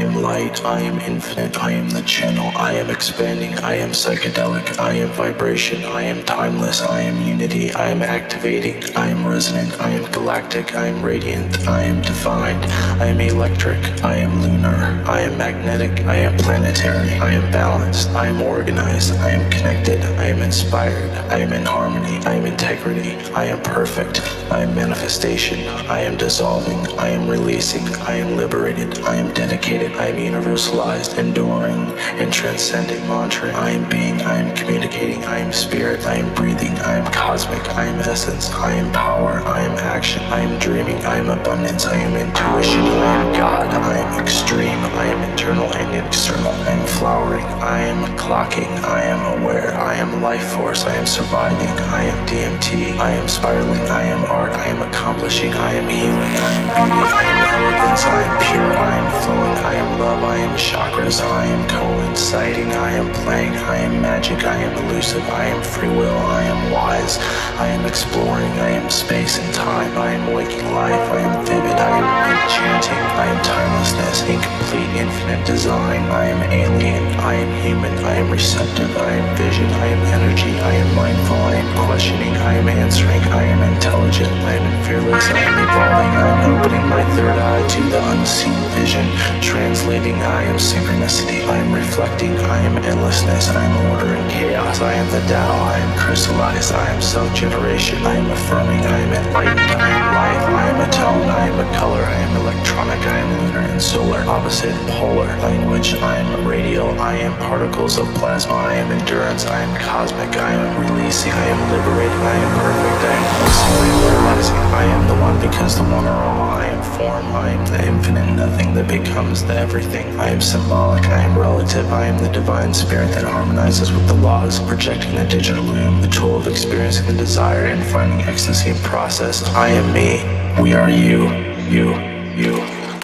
am light, I am infinite, I am the channel, I am expanding, I am psychedelic, I am vibration, I am timeless, I am unity, I am activating, I am resonant, I am galactic, I am radiant, I am defined, I am electric, I am lunar, I am magnetic, I am planetary, I am balanced, I am organized, I am connected, I am inspired, I am in harmony, I am integrity, I am perfect, I am manifestation, I am dissolving, I am releasing, I am liberated, I am dedicated, I am universalized, enduring, and transcending mantra. I am being, I am communicating, I am spirit, I am breathing, I am cosmic, I am essence, I am power, I am action, I am dreaming, I am abundance, I am intuition, I am God, I am extreme, I am internal and external, I am flowering, I am clocking, I am aware, I am life force, I am surviving, I am DMT, I am spiraling, I am art, I am accomplishing, I am healing, I am beauty, I am elegance, I am pure, I am flowing, I am love, I am chakras, I am coinciding, I am playing, I am magic, I am elusive, I am free will, I am wise, I am exploring, I am space and time, I am waking life, I am vivid, I am enchanting, I am timelessness, incomplete, infinite design, I am alien, I am human, I am receptive, I am vision, I am energy, I am mindful, I am questioning, I am answering, I am intelligent, I am fearless, I am evolving, I am opening my third eye to the unseen vision, translating, I am synchronicity, I am reflecting, I am endlessness, I am order and chaos, I am the Tao, I am crystallized, I am self-generation, I am affirming, I am enlightened, I am life, I am a tone, I am a color, I am electronic, I am lunar and solar, opposite, polar, language, I am radial, I am particles of plasma, I am endurance, I am cosmic, I am releasing, I am liberated, I am perfect, I am pulsing, I am realizing, I am the one because the one are all, I am form, I am the infinite nothing that becomes the everything, I am symbolic, I am relative, I am the divine spirit that harmonizes with the laws, projecting the digital loom, the tool of experiencing the desire and finding ecstasy in process. I am me, we are you, you.